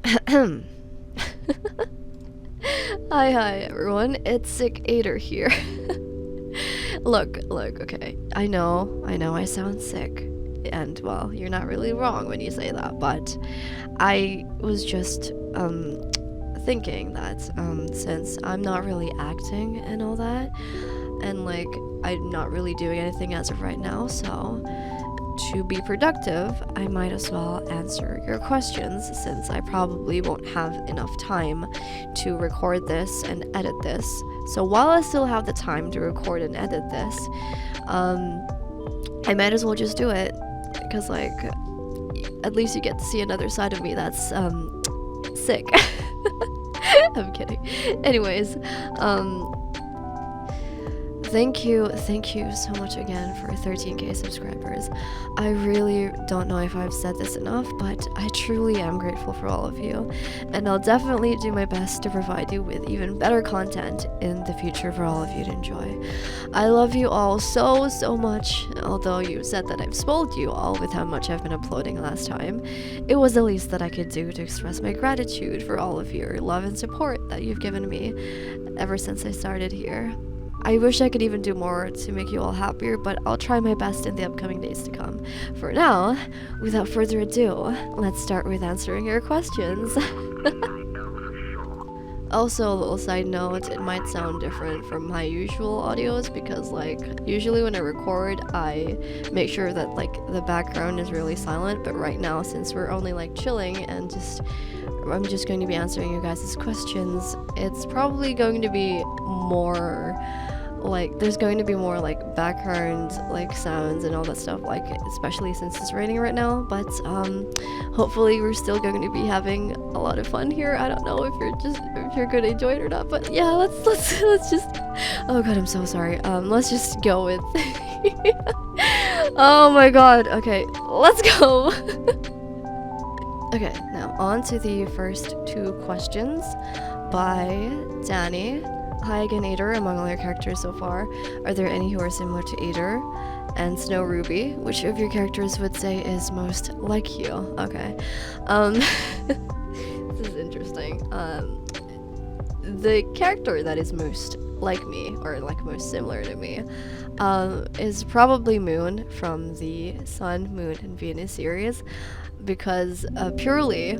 Hi everyone, it's Sick Aydur here. Look, okay. I know I sound sick. And well, you're not really wrong when you say that, but I was just thinking that since I'm not really acting and all that, and like I'm not really doing anything as of right now, so to be productive, I might as well answer your questions since I probably won't have enough time to record this and edit this. So while I still have the time to record and edit this, I might as well just do it because like at least you get to see another side of me that's sick. I'm kidding. Anyways, thank you so much again for 13k subscribers. I really don't know if I've said this enough, but I truly am grateful for all of you, and I'll definitely do my best to provide you with even better content in the future for all of you to enjoy. I love you all so much, although you said that I've spoiled you all with how much I've been uploading last time. It was the least that I could do to express my gratitude for all of your love and support that you've given me ever since I started here. I wish I could even do more to make you all happier, but I'll try my best in the upcoming days to come. For now, without further ado, let's start with answering your questions. Also, a little side note, it might sound different from my usual audios because like usually when I record I make sure that like the background is really silent, but right now since we're only like chilling and I'm just going to be answering you guys' questions, it's probably going to be more like there's going to be more like background like sounds and all that stuff, like especially since it's raining right now, but hopefully we're still going to be having a lot of fun here. I don't know if you're gonna enjoy it or not, but yeah, let's just, oh god, I'm so sorry. Let's just go with oh my god, okay, let's go. Okay, now on to the first two questions by Danny. Hi again, Aydur. Among all your characters so far, are there any who are similar to Aydur? And Snow Ruby, which of your characters would say is most like you? Okay. This is interesting. The character that is most like me, or like most similar to me, is probably Moon from the Sun, Moon, and Venus series. Because purely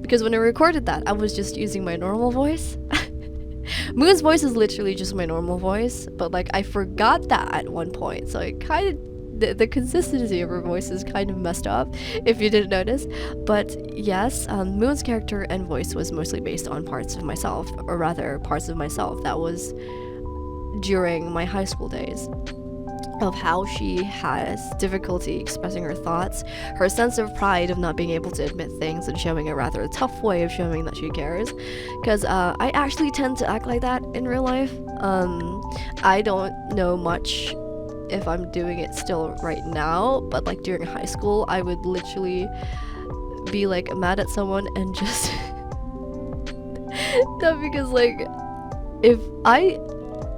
because when I recorded that, I was just using my normal voice. Moon's voice is literally just my normal voice, but like I forgot that at one point, so it kind of the consistency of her voice is kind of messed up if you didn't notice. But yes, Moon's character and voice was mostly based on parts of myself, or rather parts of myself that was during my high school days, of how she has difficulty expressing her thoughts, her sense of pride of not being able to admit things, and showing a rather tough way of showing that she cares. Because I actually tend to act like that in real life. I don't know much if I'm doing it still right now, but like during high school, I would literally be like mad at someone and just no, because like if I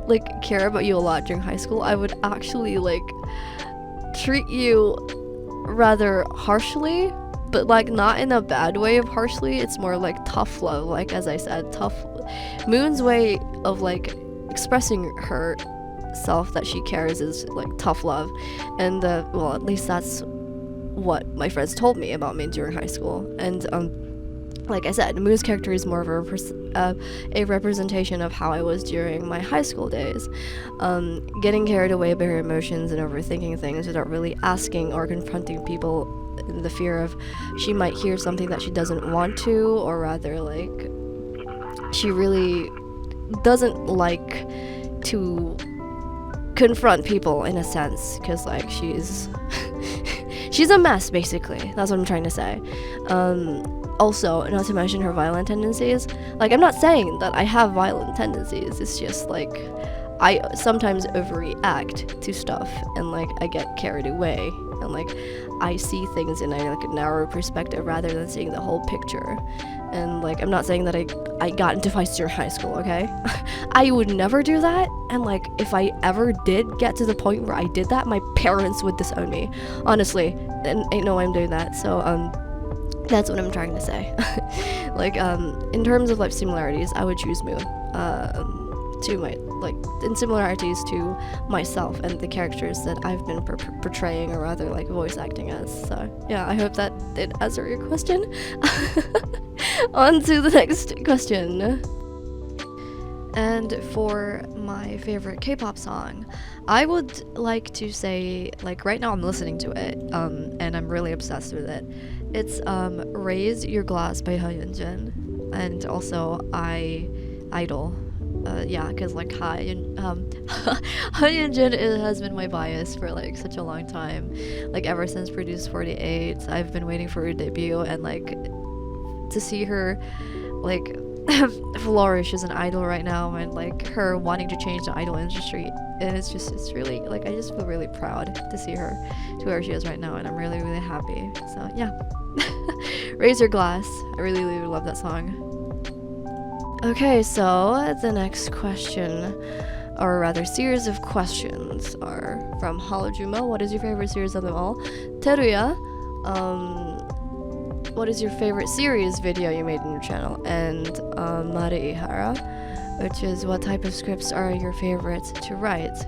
like care about you a lot during high school, I would actually like treat you rather harshly, but like not in a bad way of harshly. It's more like tough love, like as I said, tough. Moon's way of like expressing herself that she cares is like tough love, and well, at least that's what my friends told me about me during high school. And like I said, Moon's character is more of a representation of how I was during my high school days, getting carried away by her emotions and overthinking things without really asking or confronting people, in the fear of she might hear something that she doesn't want to, or rather like she really doesn't like to confront people in a sense, because like she's she's a mess basically. That's what I'm trying to say. Also, not to mention her violent tendencies. Like, I'm not saying that I have violent tendencies, it's just like I sometimes overreact to stuff, and like I get carried away, and like I see things in a narrow perspective rather than seeing the whole picture. And like I'm not saying that I got into fights during high school, okay? I would never do that, and like if I ever did get to the point where I did that, my parents would disown me, honestly, and ain't no way I'm doing that. So That's what I'm trying to say. Like, in terms of like similarities, I would choose Moon. To my, like, in similarities to myself and the characters that I've been portraying, or rather like voice acting as. So yeah, I hope that did answer your question. On to the next question. And for my favorite K-pop song, I would like to say, like, right now I'm listening to it, and I'm really obsessed with it. It's Raise Your Glass by Hyunjin, and also Idol. Yeah, because like Hyunjin has been my bias for like such a long time. Like ever since Produce 48, I've been waiting for her debut, and like to see her like flourish as an idol right now, and like her wanting to change the idol industry, and it's really like, I just feel really proud to see her to where she is right now, and I'm really happy. So yeah. Raise Your Glass, I really love that song. Okay, so the next question, or rather series of questions, are from Halajuma. What is your favorite series of them all? Teruya, what is your favorite series video you made in your channel? And Mari Ihara, which is, what type of scripts are your favorites to write?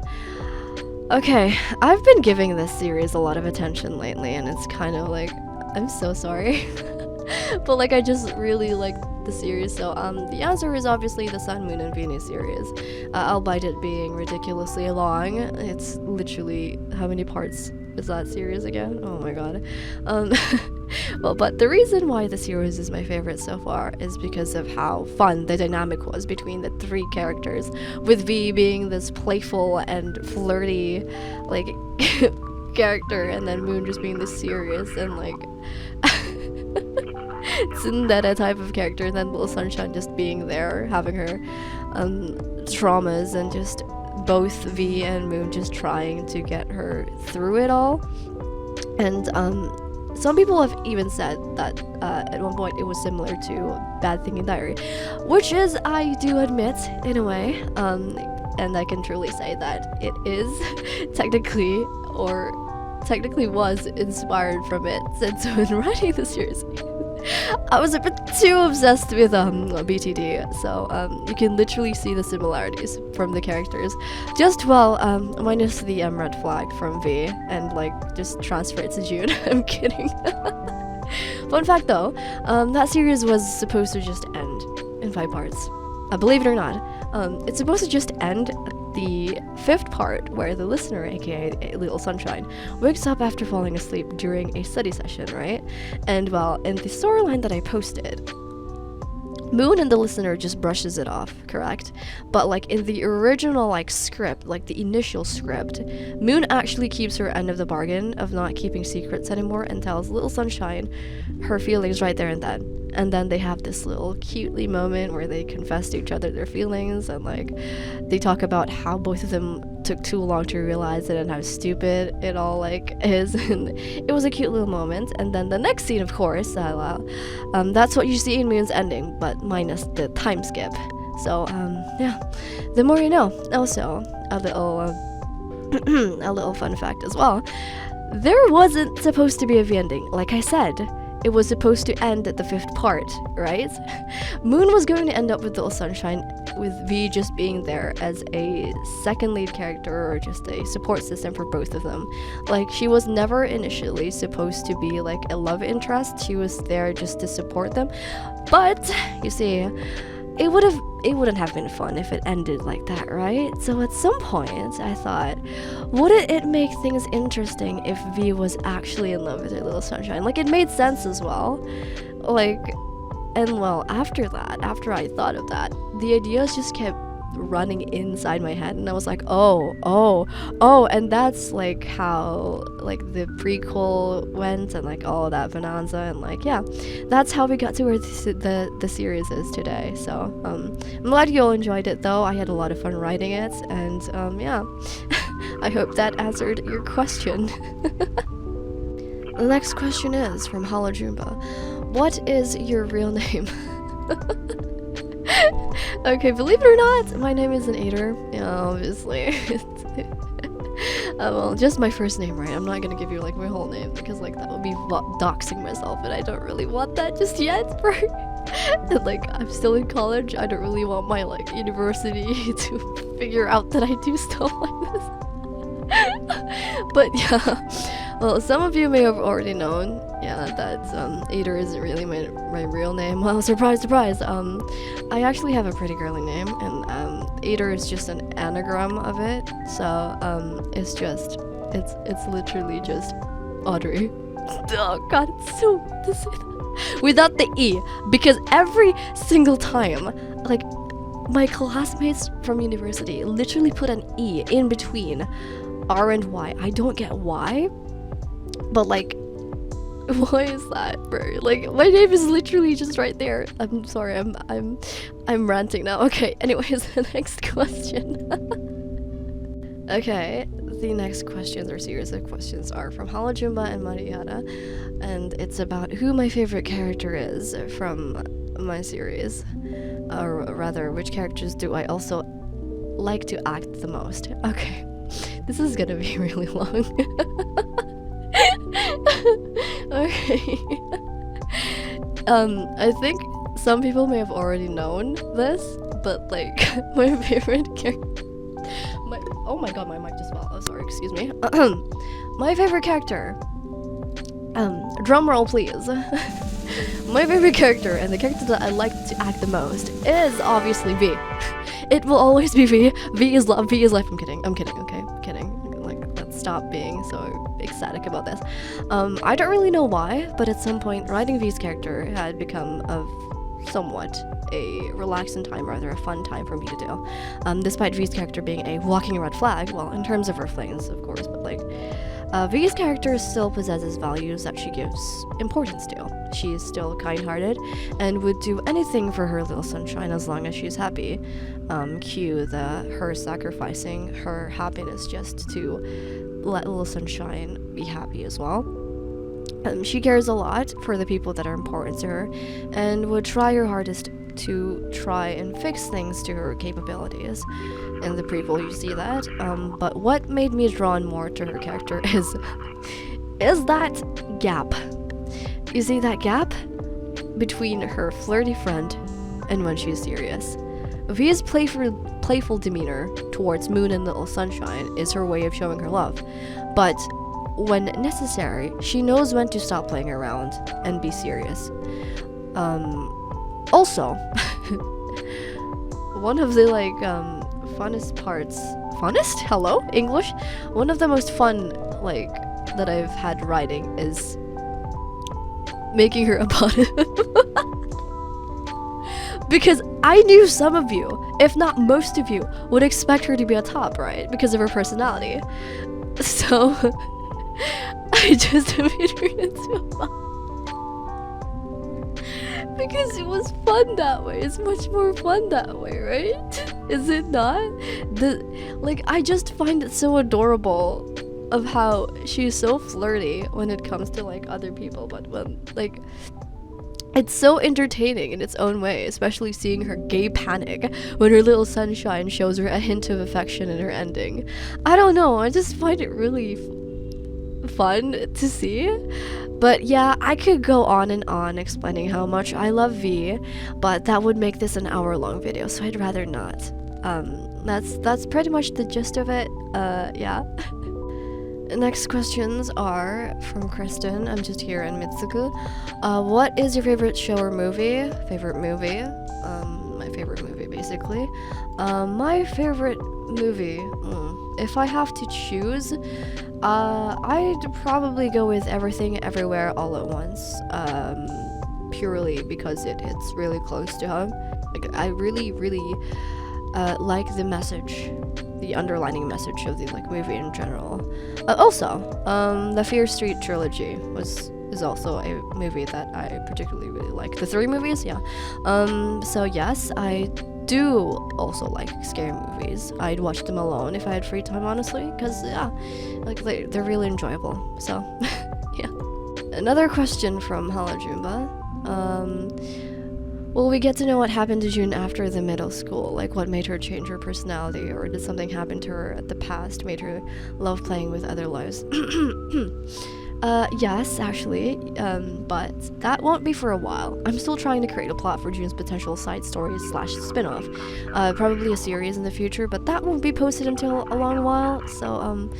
Okay, I've been giving this series a lot of attention lately, and it's kind of like, I'm so sorry. But like, I just really like the series. So the answer is obviously the Sun, Moon, and Venus series, albeit it being ridiculously long. It's literally, how many parts is that series again? Oh my god. Well, but the reason why the series is my favorite so far is because of how fun the dynamic was between the three characters, with V being this playful and flirty like character, and then Moon just being this serious and like tsundere type of character, and then Little Sunshine just being there, having her traumas, and just both V and Moon just trying to get her through it all. And some people have even said that at one point it was similar to Bad Thing in Diary, which is, I do admit, in a way, and I can truly say that it is technically was inspired from it, since when writing the series I was a bit too obsessed with BTD, so you can literally see the similarities from the characters, just minus the red flag from V, and like just transfer it to June. I'm kidding. Fun fact though, that series was supposed to just end in 5 parts. Believe it or not, it's supposed to just end the 5th part, where the listener, aka Little Sunshine, wakes up after falling asleep during a study session, right? And well, in the storyline that I posted, Moon and the listener just brushes it off, correct? But like in the original like script, like the initial script, Moon actually keeps her end of the bargain of not keeping secrets anymore, and tells Little Sunshine her feelings right there and then. And then they have this little cutely moment where they confess to each other their feelings, and like they talk about how both of them took too long to realize it and how stupid it all like is. And it was a cute little moment. And then the next scene, of course, that's what you see in Moon's ending, but minus the time skip. So yeah, the more you know. Also, a little fun fact as well, there wasn't supposed to be a V ending, like I said. It was supposed to end at the 5th part, right? Moon was going to end up with Little Sunshine, with V just being there as a second lead character, or just a support system for both of them. Like, she was never initially supposed to be like a love interest. She was there just to support them. But you see, it wouldn't have been fun if it ended like that, right? So at some point I thought, wouldn't it make things interesting if V was actually in love with her Little Sunshine? Like, it made sense as well. Like, and well, after I thought of that, the ideas just kept running inside my head, and I was like, oh, and that's like how like the prequel went, and like all of that bonanza, and like, yeah, that's how we got to where the series is today. So I'm glad you all enjoyed it though. I had a lot of fun writing it, and yeah. I hope that answered your question. The next question is from Halajumba. What is your real name? Okay, believe it or not, my name isn't Aydur. Yeah, obviously. Well, just my first name, right? I'm not gonna give you like my whole name because like that would be doxing myself, and I don't really want that just yet, bro. And like I'm still in college, I don't really want my like university to figure out that I do stuff like this. But yeah, well, some of you may have already known, yeah, that Aydur isn't really my real name. Well, surprise, surprise. I actually have a pretty girly name, and Aydur is just an anagram of it. So it's literally just Audrey. Oh God, it's so to say that without the E, because every single time, like my classmates from university literally put an E in between R and Y. I don't get why, but like, why is that, bro? Like, my name is literally just right there. I'm sorry, I'm ranting now. Okay, anyways, the next question. Okay, the next questions or series of questions are from Halajumba and Mariana, and it's about who my favorite character is from my series, or rather, which characters do I also like to act the most. Okay. This is gonna be really long. Okay. I think some people may have already known this, but like my favorite character. Oh my God, my mic just fell. Oh, sorry, excuse me. My favorite character. Drum roll, please. My favorite character and the character that I like to act the most is obviously V. It will always be V. V is life. I'm kidding. Okay, I'm kidding. Like, let's stop being so ecstatic about this. I don't really know why, but at some point, writing V's character had become somewhat a relaxing time, rather a fun time for me to do. Despite V's character being a walking red flag, well, in terms of her flings, of course, but like, V's character still possesses values that she gives importance to. She is still kind-hearted and would do anything for her little sunshine as long as she's happy. Cue her sacrificing her happiness just to let little sunshine be happy as well. She cares a lot for the people that are important to her and would try her hardest to try and fix things to her capabilities. In the prequel, you see that. But what made me drawn more to her character is that gap. You see that gap between her flirty friend and when she's serious. Via's playful demeanor towards Moon and Little Sunshine is her way of showing her love. But when necessary, she knows when to stop playing around and be serious. Also, one of the like funnest parts, hello, English, one of the most fun like that I've had writing is making her a bottom. Because I knew some of you, if not most of you, would expect her to be a top, right? Because of her personality. So I just made her into a bottom. Because it was fun that way. It's much more fun that way, right? Is it not? I just find it so adorable of how she's so flirty when it comes to like other people, but when like it's so entertaining in its own way, especially seeing her gay panic when her little sunshine shows her a hint of affection in her ending. I don't know, I just find it really fun to see. But yeah, I could go on and on explaining how much I love V, but that would make this an hour-long video, so I'd rather not. That's pretty much the gist of it. Yeah. Next questions are from Kristen. I'm just here in Mitsuku. What is your favorite show or movie? Favorite movie? My favorite movie, basically. My favorite movie. If I have to choose, I'd probably go with Everything Everywhere All at Once. Purely because it hits really close to home. Like, I really like the message, the underlining message of the movie in general. Also, the Fear Street trilogy is also a movie that I particularly really like. The 3 movies, yeah. So yes, I do also like scary movies. I'd watch them alone if I had free time, honestly, because yeah, like they're really enjoyable. So yeah. Another question from Halajumba. Will we get to know what happened to June after the middle school? Like what made her change her personality, or did something happen to her at the past made her love playing with other lives? Yes, actually, but that won't be for a while. I'm still trying to create a plot for June's potential side stories slash spin-off. Probably a series in the future, but that won't be posted until a long while, so,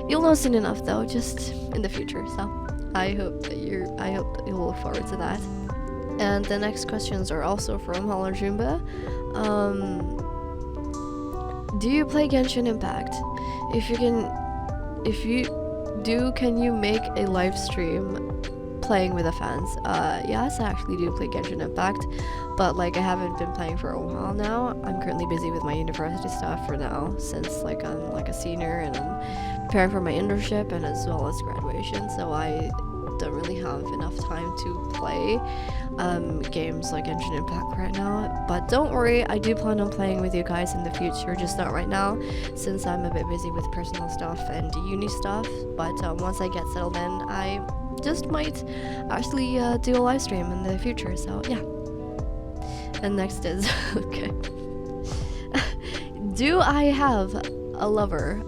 you'll know soon enough though, just in the future, so I hope that you'll look forward to that. And the next questions are also from Holler Jumba. Do you play Genshin Impact? If you do, can you make a live stream playing with the fans? Yes, I actually do play Genshin Impact, but like I haven't been playing for a while now. I'm currently busy with my university stuff for now, since like I'm like a senior and I'm preparing for my internship and as well as graduation, so I don't really have enough time to play games like Genshin Impact right now. But don't worry, I do plan on playing with you guys in the future, just not right now since I'm a bit busy with personal stuff and uni stuff. But once I get settled in, I just might actually do a live stream in the future, so yeah. And next is okay. Do I have a lover?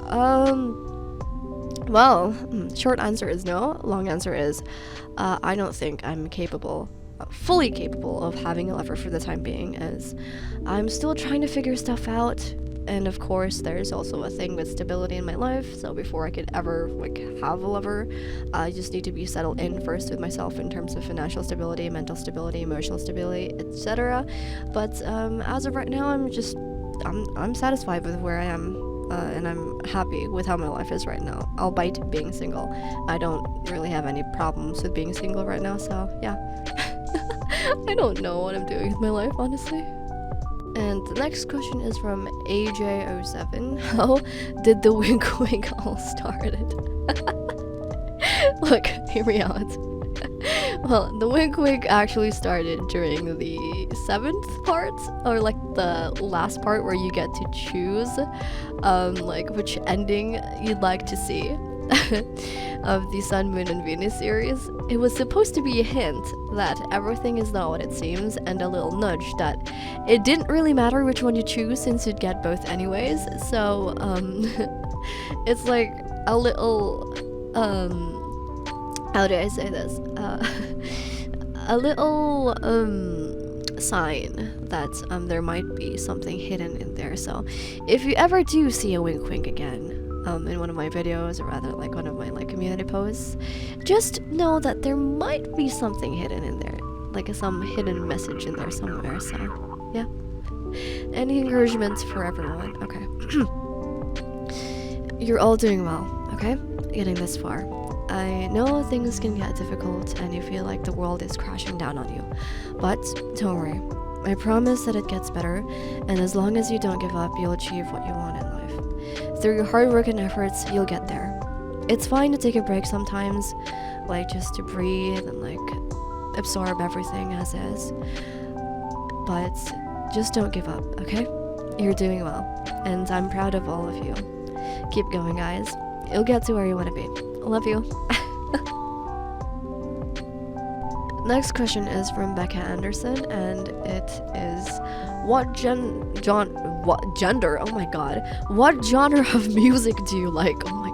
Well, short answer is no. Long answer is I don't think I'm fully capable of having a lover for the time being, as I'm still trying to figure stuff out. And of course, there's also a thing with stability in my life, so before I could ever like have a lover, I just need to be settled in first with myself in terms of financial stability, mental stability, emotional stability, etc. But as of right now, I'm satisfied with where I am. And I'm happy with how my life is right now, albeit being single. I don't really have any problems with being single right now, so yeah. I don't know what I'm doing with my life, honestly. And the next question is from AJ07. How did the wink wink all started? Look, hear me out. Well, the wink wink actually started during the 7th part, or like the last part where you get to choose like which ending you'd like to see of the Sun, Moon and Venus series. It was supposed to be a hint that everything is not what it seems, and a little nudge that it didn't really matter which one you choose since you'd get both anyways. So it's like a little how do I say this? A little sign that there might be something hidden in there. So if you ever do see a wink wink again in one of my videos, or rather like one of my like community posts, just know that there might be something hidden in there, like some hidden message in there somewhere. So yeah, any encouragements for everyone? Okay. You're all doing well, okay? Getting this far. I know things can get difficult and you feel like the world is crashing down on you, but don't worry. I promise that it gets better, and as long as you don't give up, you'll achieve what you want in life. Through your hard work and efforts, you'll get there. It's fine to take a break sometimes, like just to breathe and like absorb everything as is, but just don't give up, okay? You're doing well, and I'm proud of all of you. Keep going, guys. You'll get to where you want to be. Love you. Next question is from Becca Anderson, and it is what gender? Oh my god. What genre of music do you like? Oh my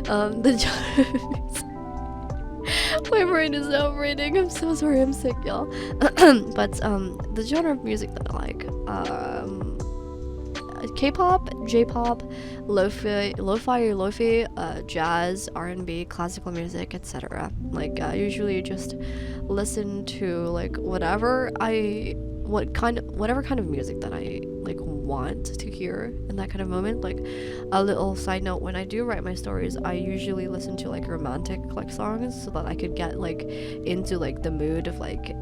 god. The genre of music. My brain is now operating. I'm so sorry, I'm sick, y'all. But the genre of music that I like, K-pop, J-pop, lo-fi, jazz, R&B, classical music, etc. Like I usually just listen to like whatever kind of music that I like want to hear in that kind of moment. Like a little side note, when I do write my stories, I usually listen to like romantic like songs so that I could get like into like the mood of like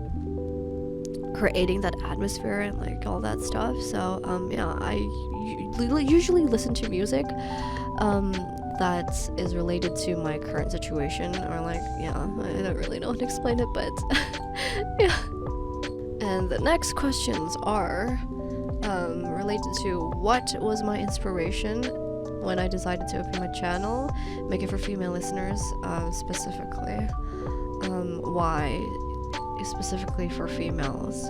creating that atmosphere and like all that stuff. So yeah, I usually listen to music that is related to my current situation, or like, yeah, I don't really know how to explain it, but yeah. And the next questions are related to what was my inspiration when I decided to open my channel, make it for female listeners, specifically. Why specifically for females.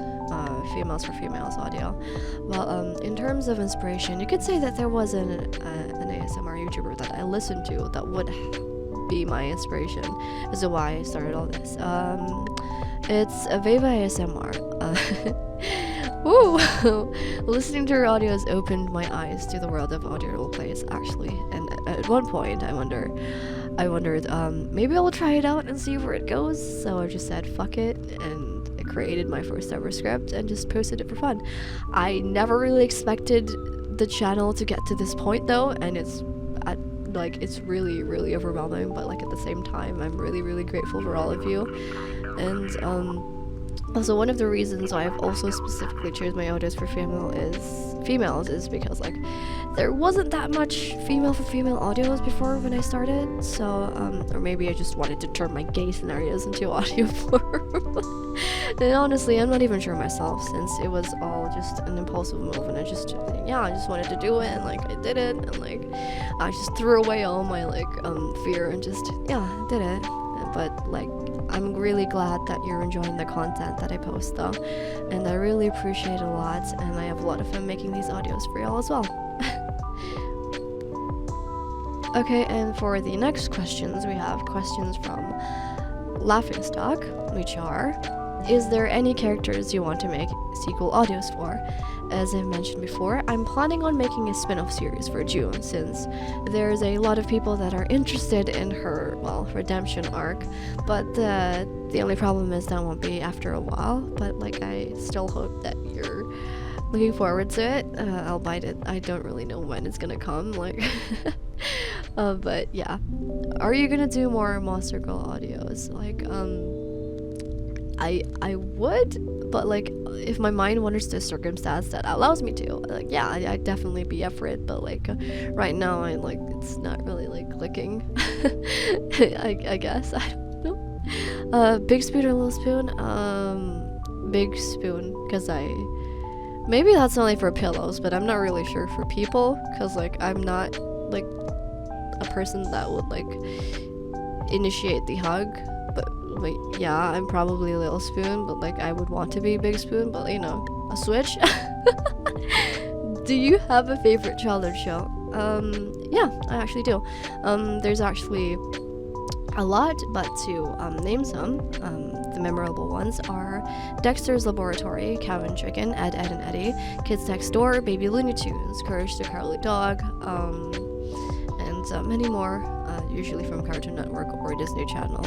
Females for females audio. Well, in terms of inspiration, you could say that there was an ASMR YouTuber that I listened to that would be my inspiration as to why I started all this. It's Aveva ASMR. Woo! Listening to her audios opened my eyes to the world of audio roleplays, actually. And at one point, I wondered, maybe I'll try it out and see where it goes. So I just said, fuck it, and I created my first ever script and just posted it for fun. I never really expected the channel to get to this point, though, and it's really, really overwhelming. But like at the same time, I'm really, really grateful for all of you. And also, one of the reasons why I've also specifically chose my audios for females is because like there wasn't that much female for female audios before when I started, so or maybe I just wanted to turn my gay scenarios into audio form. And honestly, I'm not even sure myself, since it was all just an impulsive move, and I just wanted to do it, and like I did it, and like I just threw away all my like fear and just did it. But like I'm really glad that you're enjoying the content that I post though, and I really appreciate it a lot, and I have a lot of fun making these audios for y'all as well. Okay, and for the next questions, we have questions from Laughingstock, which are: is there any characters you want to make sequel audios for? As I mentioned before, I'm planning on making a spin-off series for June, since there's a lot of people that are interested in her, redemption arc, but the only problem is that won't be after a while, but like I still hope that you're looking forward to it. I'll bite it. I don't really know when it's gonna come, like but yeah. Are you gonna do more Monster Girl audios? Like I would, but like if my mind wanders to a circumstance that allows me to, like I'd definitely be up for it, but like right now I'm like, it's not really like clicking. I guess, I don't know. Big spoon or little spoon? Big spoon, because maybe that's only for pillows, but I'm not really sure for people, because like I'm not like a person that would like initiate the hug. But like I'm probably a little spoon, but like I would want to be big spoon, but you know, a switch. Do you have a favorite childhood show? Yeah, I actually do. There's actually a lot, but to name some, the memorable ones are Dexter's Laboratory, Cow and Chicken, Ed, Ed and Eddie, Kids Next Door, Baby Looney Tunes, Courage the Cowardly Dog, and many more, usually from Cartoon Network or Disney Channel.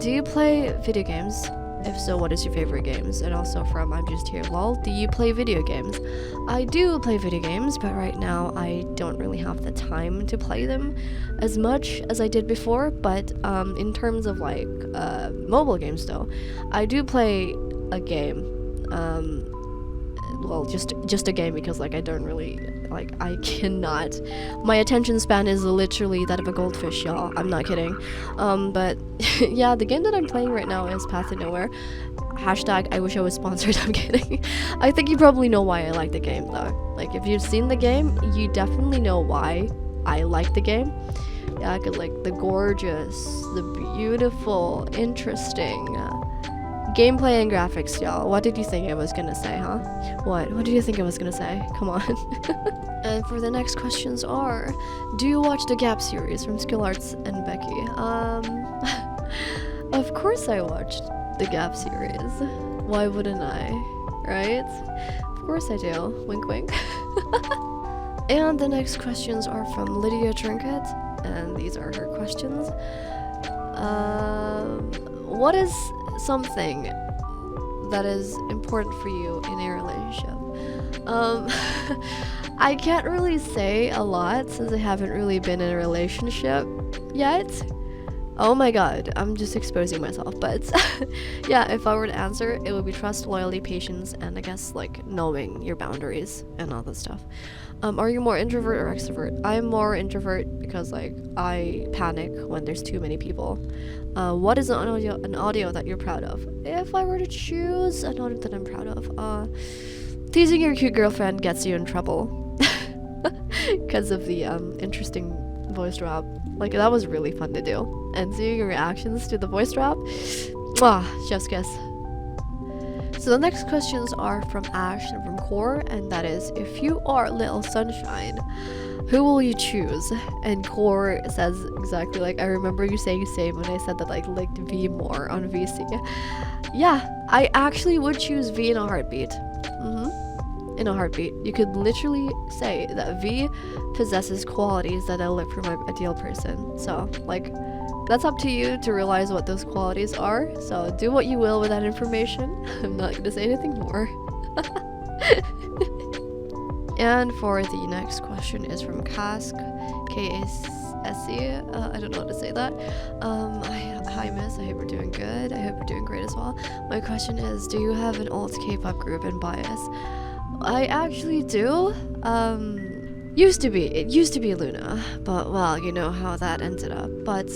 Do you play video games? If so, what is your favorite games? And also from I'm Just Here Lol, do you play video games? I do play video games, but right now I don't really have the time to play them as much as I did before. But in terms of like mobile games though, I do play a game. Just a game, because like I don't really like, I cannot, my attention span is literally that of a goldfish, y'all. I'm not kidding. But yeah, the game that I'm playing right now is Path to Nowhere. Hashtag I wish I was sponsored. I'm kidding. I think you probably know why I like the game though. Like if you've seen the game, you definitely know why I like the game. Yeah, cause like the gorgeous, the beautiful, interesting gameplay and graphics, y'all. What did you think I was gonna say, huh? What did you think I was gonna say? Come on. And for the next questions are, do you watch the Gap series from Skill Arts and Becky? Of course I watched the Gap series. Why wouldn't I? Right? Of course I do. Wink wink. And the next questions are from Lydia Trinket, and these are her questions. What is something that is important for you in a relationship? I can't really say a lot since I haven't really been in a relationship yet. Oh my god, I'm just exposing myself, but yeah, if I were to answer, it would be trust, loyalty, patience, and I guess like knowing your boundaries and all that stuff. Are you more introvert or extrovert? I'm more introvert because like I panic when there's too many people. What is an audio that you're proud of? If I were to choose an audio that I'm proud of, teasing your cute girlfriend gets you in trouble because of the interesting voice drop. Like that was really fun to do, and seeing your reactions to the voice drop, Mwah, chef's kiss. So the next questions are from Ash and from Core, and that is, if you are Little Sunshine, who will you choose? And Core says exactly like, I remember you saying same when I said that I liked V more on VC. Yeah, I actually would choose V in a heartbeat. In a heartbeat. You could literally say that V possesses qualities that I look for my ideal person. So, like, that's up to you to realize what those qualities are. So do what you will with that information. I'm not gonna say anything more. And for the next question is from Kask, K-A-S-C. I don't know how to say that. Hi miss, I hope you're doing good. I hope you're doing great as well. My question is, do you have an alt K-pop group and bias? I actually do. It used to be Luna, but well, you know how that ended up. But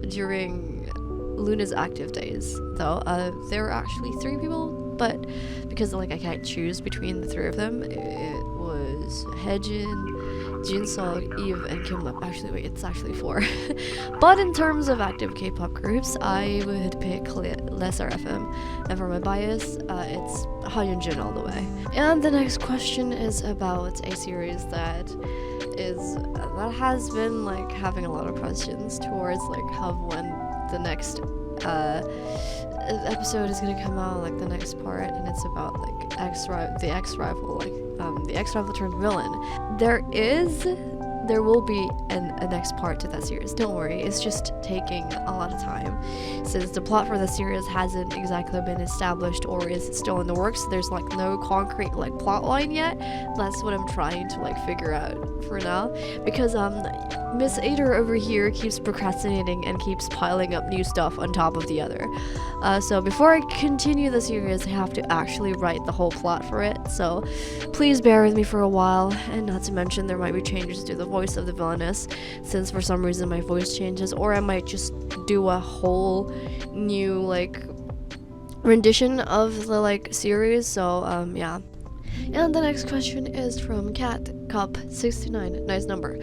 during Luna's active days, though, there were actually 3 people, but because like I can't choose between the 3 of them, it was Haejin, Jinseo, Eve, and Kimlip. Actually, wait, it's actually 4. But in terms of active K-pop groups, I would pick Lesser FM, and for my bias, it's Hyunjin all the way. And the next question is about a series that has been like having a lot of questions towards like how when the next episode is gonna come out, like the next part, and it's about like the ex-rival, like the ex-rival turned villain. There will be a next part to that series. Don't worry, it's just taking a lot of time since the plot for the series hasn't exactly been established or is still in the works. There's like no concrete like plot line yet. That's what I'm trying to like figure out for now, because Miss Aydur over here keeps procrastinating and keeps piling up new stuff on top of the other. So before I continue the series, I have to actually write the whole plot for it. So please bear with me for a while, and not to mention there might be changes to the voice of the villainess, since for some reason my voice changes, or I might just do a whole new like rendition of the like series. So yeah. And the next question is from Cat Cup 69. Nice number.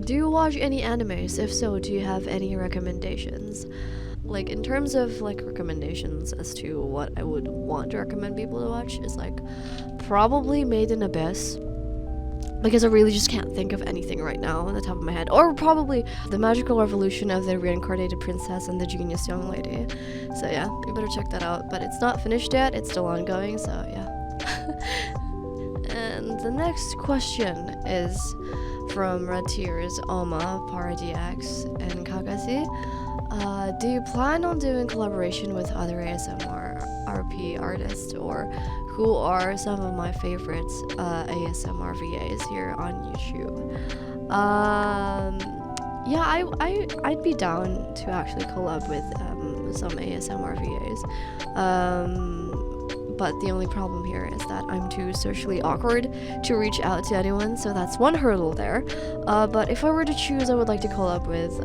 Do you watch any animes? If so, do you have any recommendations? Like in terms of like recommendations as to what I would want to recommend people to watch is like probably Made in Abyss, because I really just can't think of anything right now on the top of my head. Or probably The Magical Revolution of the Reincarnated Princess and the Genius Young Lady. So yeah, you better check that out. But it's not finished yet, it's still ongoing, so yeah. And the next question is from Red Tears, Oma, Paradix, and Kakashi. Do you plan on doing collaboration with other ASMR RP artists, or who are some of my favorites ASMR VAs here on YouTube? Yeah, I'd be down to actually collab with some ASMR VAs. But the only problem here is that I'm too socially awkward to reach out to anyone, so that's one hurdle there. But if I were to choose, I would like to collab with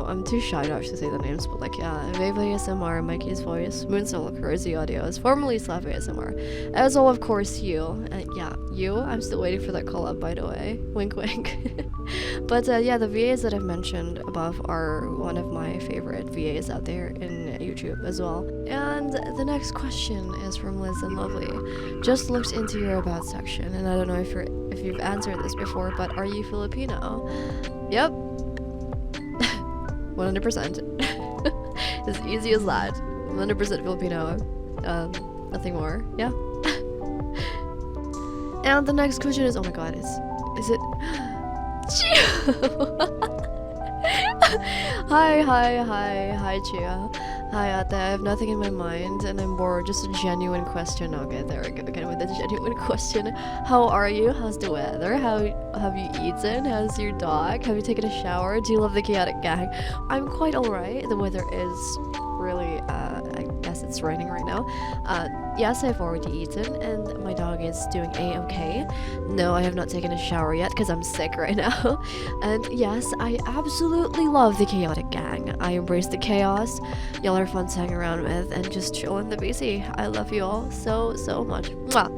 I'm too shy to actually say the names, but like, yeah, Vave ASMR, Mikey's Voice, Moonsilk, Rosie Audios, formerly Slav ASMR, as well, of course, you. And yeah, you, I'm still waiting for that collab, by the way. Wink, wink. But yeah, the VAs that I've mentioned above are one of my favorite VAs out there in YouTube as well. And the next question is from Liz and Lovely. Just looked into your about section, and I don't know if you've answered this before, but are you Filipino? Yep. 100%. As easy as that. 100% Filipino. Nothing more. Yeah. And the next question is, oh my god, is it Hi, Chia. Hi, Ate. I have nothing in my mind, and I'm bored. Just a genuine question. Okay, there we go again with the genuine question. How are you? How's the weather? How have you eaten? How's your dog? Have you taken a shower? Do you love the chaotic gang? I'm quite alright. The weather is really, I guess it's raining right now. Yes, I've already eaten, and my dog is doing a-okay. No, I have not taken a shower yet because I'm sick right now. And yes, I absolutely love the chaotic gang. I embrace the chaos. Y'all are fun to hang around with and just chill in the BC. I love you all so much. Mwah.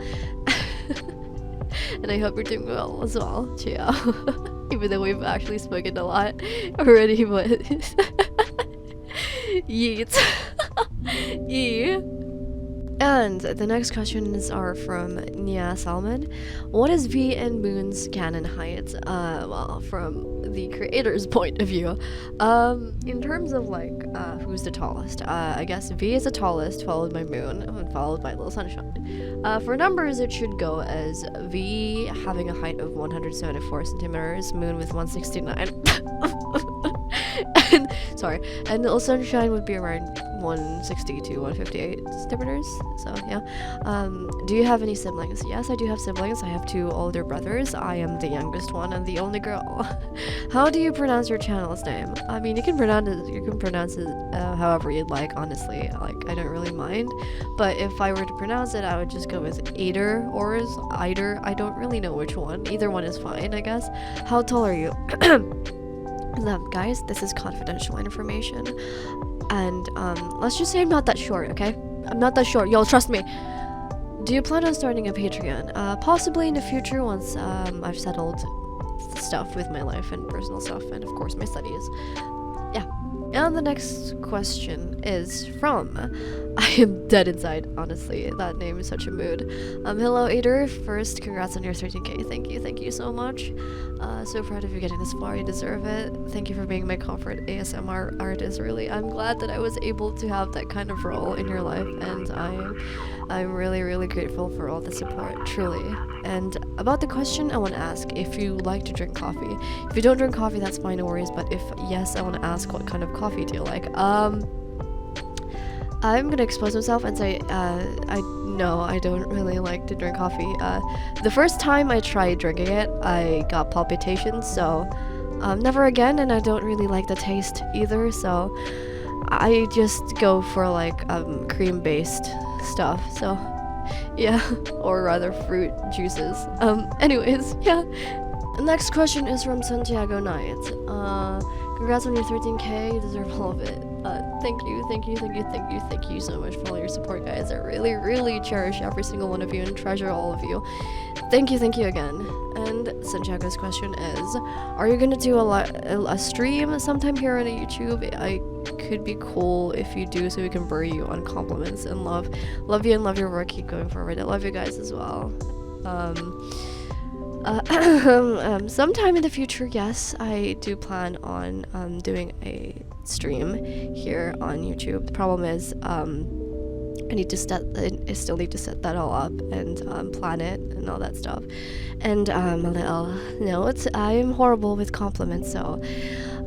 And I hope you're doing well as well, Chia. Even though we've actually spoken a lot already, but Yeet. E. And the next questions are from Nia Salman. What is V and Moon's canon height? Well, from the creator's point of view, in terms of like who's the tallest, I guess V is the tallest, followed by Moon, and followed by Little Sunshine. For numbers, it should go as V having a height of 174 centimeters, Moon with 169. And sorry, and Little Sunshine would be around 160 to 158 centimeters. So yeah. Do you have any siblings? Yes, I do have siblings. I have 2 older brothers. I am the youngest one and the only girl. How do you pronounce your channel's name? I mean, you can pronounce it however you'd like, honestly. Like, I don't really mind. But if I were to pronounce it, I would just go with Aydur or Aydur. I don't really know which one. Either one is fine, I guess. How tall are you? Guys, this is confidential information. And let's just say I'm not that short, okay? I'm not that short. Y'all trust me. Do you plan on starting a Patreon? Possibly in the future once I've settled stuff with my life and personal stuff and of course my studies. Yeah. And the next question is from I am dead inside, honestly. That name is such a mood. Hello Aydur. First, congrats on your 13k. Thank you so much. So proud of you getting this far. You deserve it. Thank you for being my comfort ASMR artist, really. I'm glad that I was able to have that kind of role in your life, and I'm really grateful for all the support, truly. And about the question, I want to ask if you like to drink coffee. If you don't drink coffee, that's fine, no worries, but if yes, I want to ask what kind of coffee do you like? I'm gonna expose myself and say, I don't really like to drink coffee. The first time I tried drinking it, I got palpitations, so never again, and I don't really like the taste either, so I just go for like cream-based stuff, so yeah, or rather fruit juices. Anyways, yeah. The next question is from Santiago Knight. Congrats on your 13k, you deserve all of it. Thank you so much for all your support, guys. I really cherish every single one of you and treasure all of you. Thank you again. And Santiago's question is, are you gonna do a stream sometime here on YouTube? I could be cool if you do, so we can bury you on compliments and love you and love your work. Keep going forward. I love you guys as well. Sometime in the future, yes, I do plan on doing a stream here on YouTube. The problem is I still need to set that all up and plan it and all that stuff. And a little note, I am horrible with compliments, so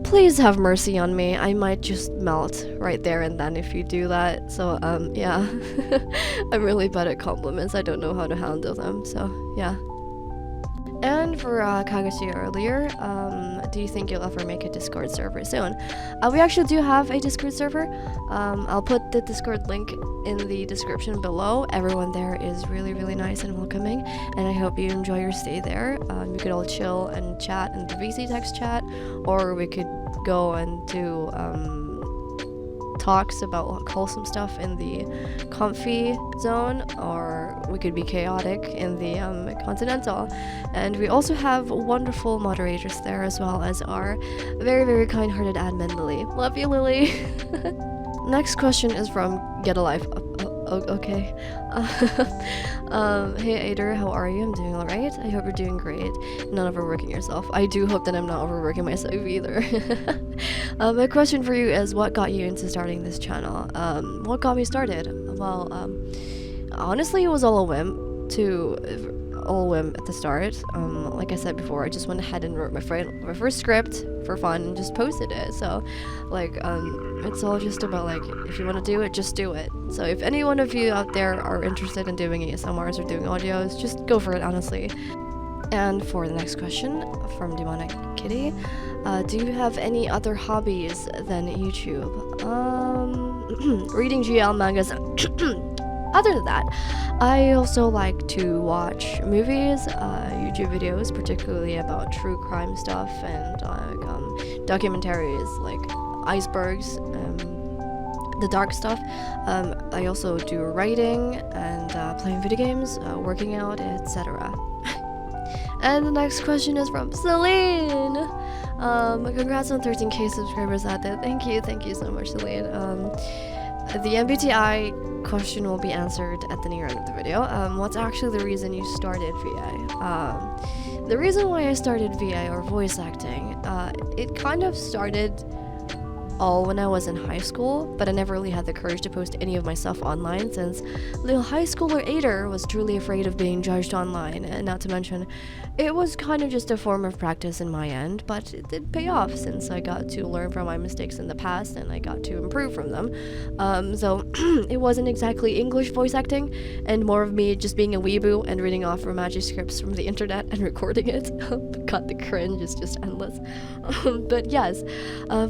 please have mercy on me. I might just melt right there and then if you do that. So yeah. I'm really bad at compliments. I don't know how to handle them, so yeah. And for Kagashi earlier, do you think you'll ever make a Discord server soon? We actually do have a Discord server. I'll put the Discord link in the description below. Everyone there is really nice and welcoming, and I hope you enjoy your stay there. We could all chill and chat in the VC text chat, or we could go and do talks about wholesome stuff in the comfy zone, or we could be chaotic in the continental. And we also have wonderful moderators there, as well as our very kind-hearted admin Lily. Love you, Lily. Next question is from Get a Life. Okay. Hey Aydur, how are you? I'm doing alright. I hope you're doing great. Not overworking yourself. I do hope that I'm not overworking myself either. My question for you is, what got you into starting this channel? What got me started? Well, honestly, it was all a whim at the start. Like I said before, I just went ahead and wrote my first script for fun and just posted it. So like it's all just about like, if you want to do it, just do it. So if any one of you out there are interested in doing ASMRs or doing audios, just go for it, honestly. And for the next question from Demonic Kitty, do you have any other hobbies than YouTube? Reading GL mangas. Other than that, I also like to watch movies, YouTube videos, particularly about true crime stuff, and documentaries like icebergs, the dark stuff. I also do writing and playing video games, working out, etc. And the next question is from Celine. Congrats on 13k subscribers out there. Thank you so much, Celine. The MBTI question will be answered at the near end of the video. What's actually the reason you started VA? The reason why I started VA, or voice acting, it kind of started all when I was in high school, but I never really had the courage to post any of my stuff online, since little high schooler Aydur was truly afraid of being judged online, and not to mention, it was kind of just a form of practice in my end, but it did pay off since I got to learn from my mistakes in the past and I got to improve from them. So it wasn't exactly English voice acting, and more of me just being a weeboo and reading off romantic scripts from the internet and recording it. God, the cringe is just endless. But yes,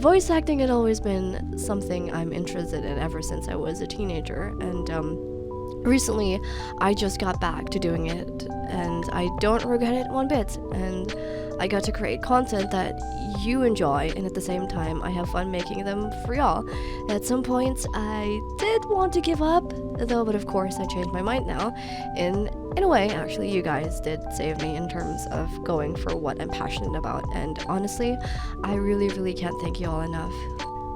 voice acting had always been something I'm interested in ever since I was a teenager, and recently I just got back to doing it, and I don't regret it one bit, and I got to create content that you enjoy, and at the same time I have fun making them for y'all. At some points I did want to give up though, but of course I changed my mind now. In a way, actually, you guys did save me in terms of going for what I'm passionate about, and honestly I really can't thank you all enough.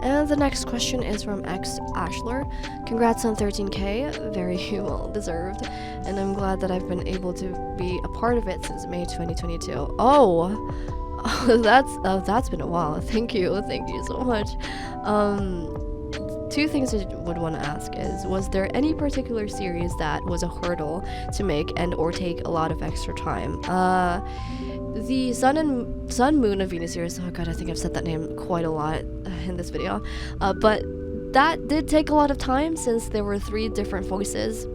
And the next question is from X Ashler. Congrats on 13k, very well deserved, and I'm glad that I've been able to be a part of it since May 2022. That's been a while. Thank you so much. Two things I would want to ask is, was there any particular series that was a hurdle to make and or take a lot of extra time? The Sun, Moon, and Venus series, oh god, I think I've said that name quite a lot in this video, but that did take a lot of time since there were 3 different voices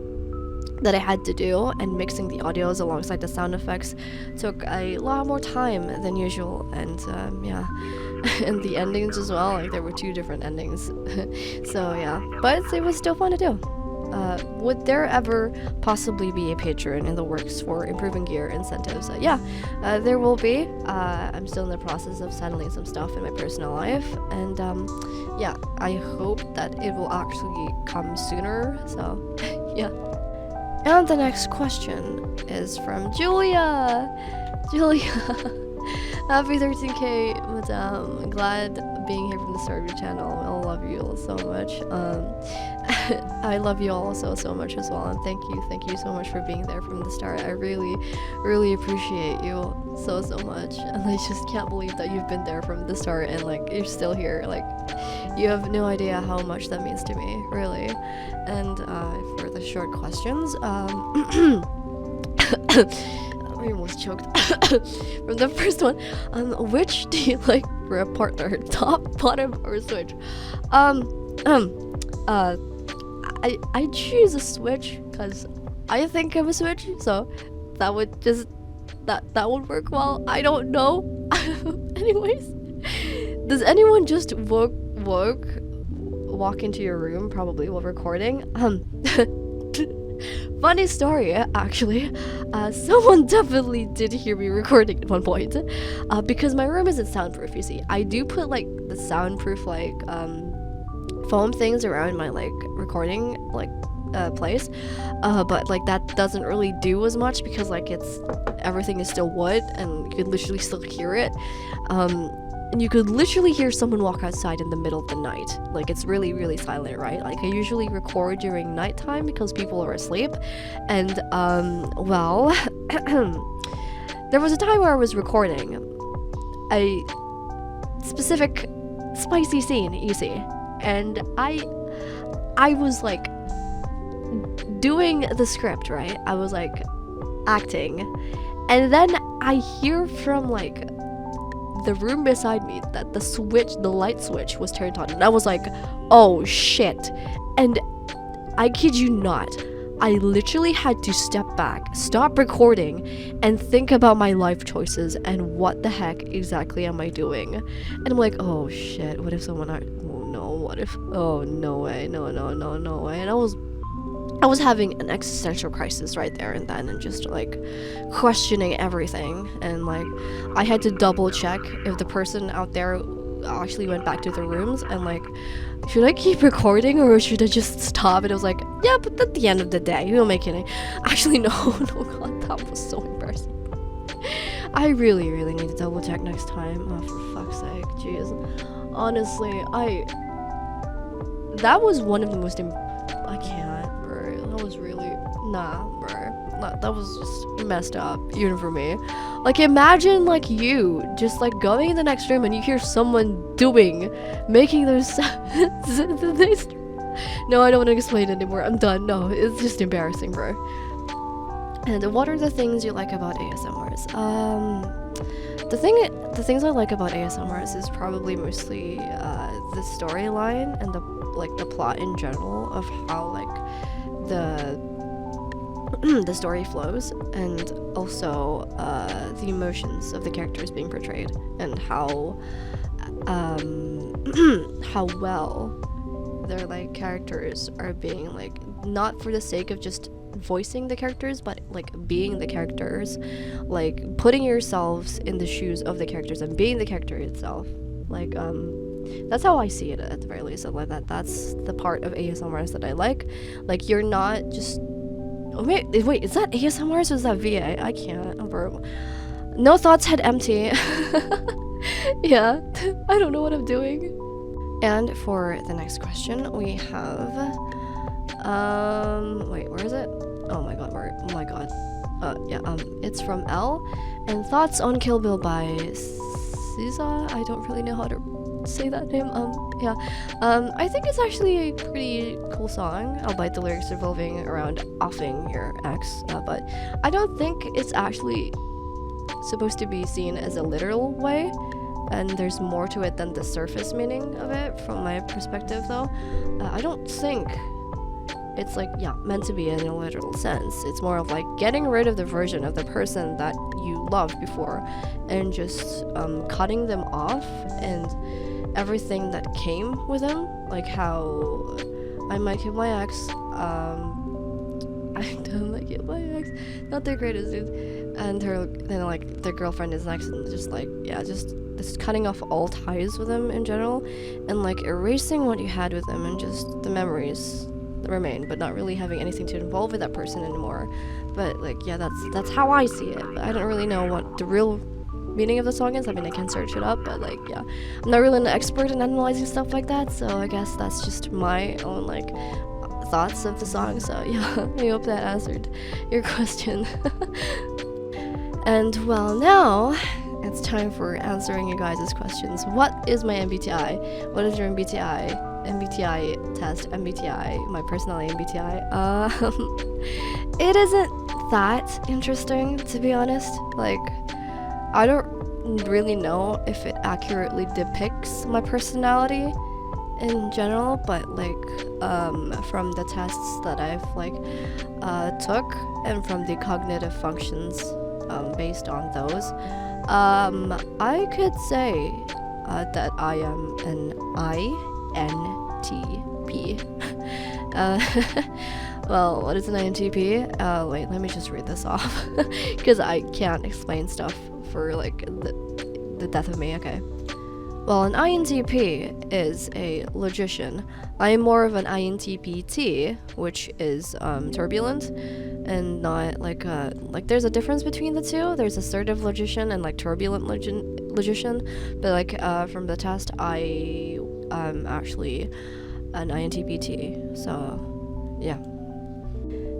that I had to do, and mixing the audios alongside the sound effects took a lot more time than usual, and yeah, and the endings as well, like there were 2 different endings. So yeah, but it was still fun to do. Would there ever possibly be a Patreon in the works for improving gear incentives? Yeah, there will be. I'm still in the process of settling some stuff in my personal life, and yeah, I hope that it will actually come sooner, so yeah. And the next question is from Julia. Happy 13k, madame. Glad being here from the start of your channel. I love you all so much. I love you all so much as well, and thank you so much for being there from the start. I really appreciate you so much, and I just can't believe that you've been there from the start and like you're still here. Like, you have no idea how much that means to me, really. And for the short questions, I almost choked. From the first one, which do you like for a partner, top, bottom, or switch? I choose a switch because I think I'm a switch, so that would just that would work well. I don't know. Anyways, does anyone just walk into your room probably while recording? Funny story, actually. Someone definitely did hear me recording at one point, because my room isn't soundproof. You see, I do put like the soundproof like foam things around my like recording like place, but like that doesn't really do as much because like everything is still wood and you could literally still hear it. And you could literally hear someone walk outside in the middle of the night. Like, it's really silent, right? Like, I usually record during nighttime because people are asleep. And, well, there was a time where I was recording a specific spicy scene, you see. And I was, like, doing the script, right? I was, like, acting. And then I hear from, like, the room beside me that the light switch was turned on, and I was like, oh shit. And I kid you not, I literally had to step back, stop recording, and think about my life choices and what the heck exactly am I doing. And I'm like, oh shit, what if someone oh no way, no way. And I was having an existential crisis right there and then, and just like questioning everything, and like I had to double check if the person out there actually went back to their rooms, and like, should I keep recording or should I just stop? And it was like, yeah, but at the end of the day, you don't make any. Actually, no, god, that was so embarrassing. I really need to double check next time. Oh, for fuck's jeez. Honestly, that was one of the most I can't, bro. That was really, nah, bro. That was just messed up, even for me. Like, imagine, like, you just, like, going in the next room and you hear someone making those sounds. No, I don't want to explain it anymore. I'm done. No, it's just embarrassing, bro. And what are the things you like about ASMRs? The things I like about ASMRs is probably mostly the storyline and the plot in general of how like the story flows, and also the emotions of the characters being portrayed, and how how well their like characters are being like, not for the sake of just voicing the characters, but like being the characters, like putting yourselves in the shoes of the characters and being the character itself. Like that's how I see it at the very least. Like that's the part of ASMRs that I like. Like you're not just wait, is that ASMRs or is that VA? I can't. No thoughts, head empty. Yeah, I don't know what I'm doing. And for the next question, we have wait, where is it? Oh my god, it's from L. And thoughts on Kill Bill by Caesar? I don't really know how to say that name. I think it's actually a pretty cool song, albeit the lyrics revolving around offing your ex, but I don't think it's actually supposed to be seen as a literal way, and there's more to it than the surface meaning of it from my perspective though. I don't think it's like, yeah, meant to be in a literal sense. It's more of like getting rid of the version of the person that you loved before and just cutting them off and everything that came with them, like how I might kill my ex, I don't like it, my ex, not the greatest dude, and her, then like their girlfriend is next, and just like, yeah, just cutting off all ties with them in general, and like erasing what you had with them and just the memories that remain, but not really having anything to involve with that person anymore. But like, yeah, that's how I see it. But I don't really know what the real meaning of the song is. I mean, I can search it up, but like, yeah, I'm not really an expert in analyzing stuff like that, so I guess that's just my own like thoughts of the song. So yeah, I hope that answered your question. And well, now it's time for answering you guys' questions. What is my MBTI? What is your MBTI? MBTI test, MBTI, my personality MBTI. It isn't that interesting, to be honest. Like, I don't really know if it accurately depicts my personality in general, but like from the tests that I've like took, and from the cognitive functions based on those, I could say that I am an INTP. Well, what is an INTP? Wait, let me just read this off because I can't explain stuff for like the death of me. Okay. Well, an INTP is a logician. I am more of an INTPT, which is turbulent, and not like there's a difference between the two. There's assertive logician and like turbulent logician, but like from the test, I am actually an INTPT. So yeah.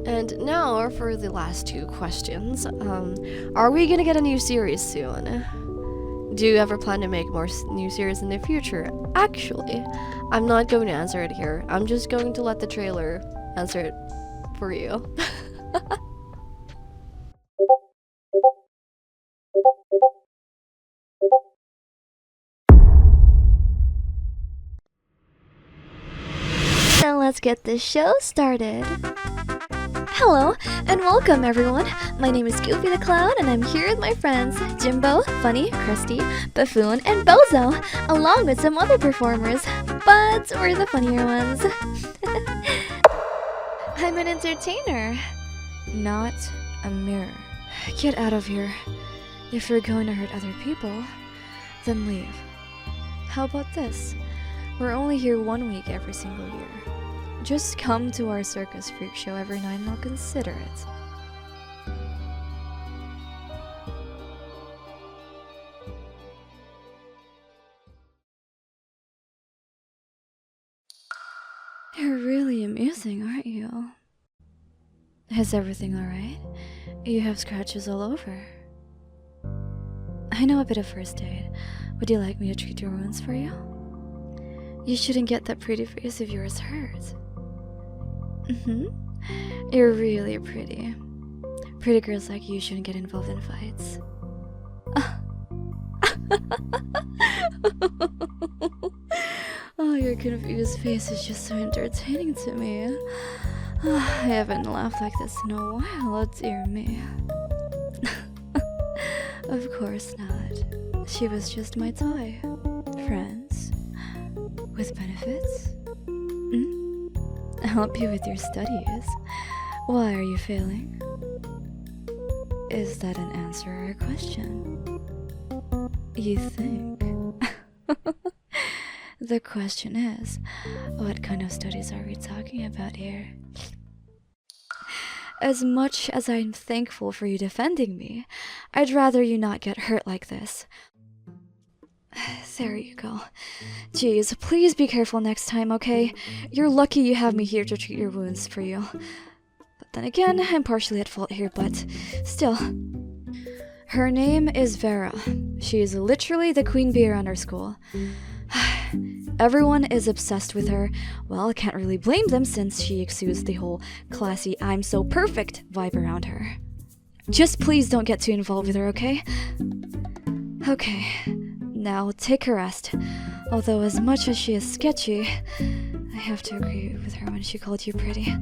And now for the last two questions. Are we gonna get a new series soon? Do you ever plan to make more new series in the future? Actually, I'm not going to answer it here. I'm just going to let the trailer answer it for you. Then let's get this show started. Hello, and welcome everyone. My name is Goofy the Clown, and I'm here with my friends Jimbo, Funny, Krusty, Buffoon, and Bozo, along with some other performers, but we're the funnier ones. I'm an entertainer, not a mirror. Get out of here. If you're going to hurt other people, then leave. How about this? We're only here 1 week every single year. Just come to our circus freak show every night and I'll consider it. missing, aren't you? Is everything alright? You have scratches all over. I know a bit of first aid. Would you like me to treat your wounds for you? You shouldn't get that pretty face of yours hurt. You're really pretty. Pretty girls like you shouldn't get involved in fights. Oh, your confused face is just so entertaining to me. I haven't laughed like this in a while, oh dear me. Of course not. She was just my toy. Friends. With benefits? Help you with your studies. Why are you failing? Is that an answer or a question? You think? The question is, what kind of studies are we talking about here? As much as I'm thankful for you defending me, I'd rather you not get hurt like this. There you go. Jeez, please be careful next time, okay? You're lucky you have me here to treat your wounds for you. But then again, I'm partially at fault here, but still. Her name is Vera. She is literally the queen bee around our school. Everyone is obsessed with her. Well, I can't really blame them since she exudes the whole classy I'm so perfect vibe around her. Just please don't get too involved with her, okay? Okay, now take a rest. Although as much as she is sketchy, I have to agree with her when she called you pretty.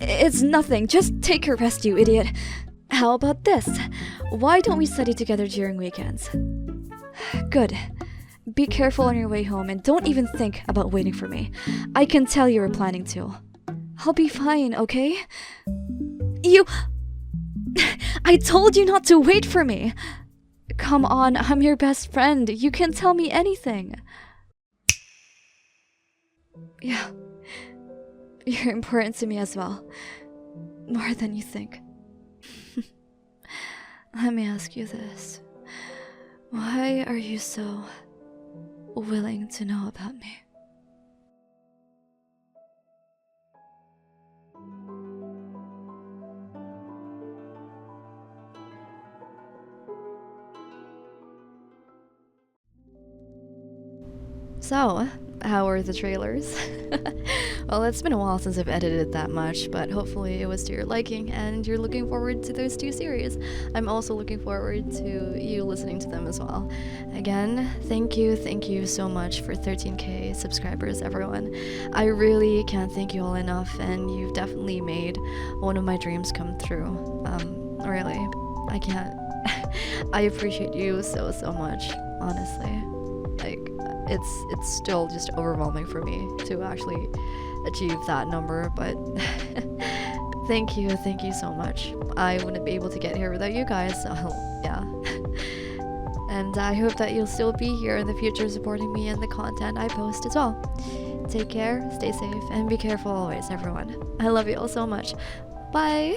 It's nothing, just take a rest, you idiot. How about this? Why don't we study together during weekends? Good. Be careful on your way home and don't even think about waiting for me. I can tell you were planning to. I'll be fine, okay? You... I told you not to wait for me! Come on, I'm your best friend. You can tell me anything. Yeah. You're important to me as well. More than you think. Let me ask you this. Why are you so willing to know about me? So, how are the trailers? Well, it's been a while since I've edited that much, but hopefully it was to your liking and you're looking forward to those two series. I'm also looking forward to you listening to them as well. Again, thank you so much for 13k subscribers, everyone. I really can't thank you all enough, and you've definitely made one of my dreams come true. Really, I can't. I appreciate you so much, honestly. Like, it's still just overwhelming for me to actually achieve that number, but thank you so much. I wouldn't be able to get here without you guys, so yeah. And I hope that you'll still be here in the future supporting me and the content I post as well. Take care, stay safe, and be careful always, everyone. I love you all so much. Bye!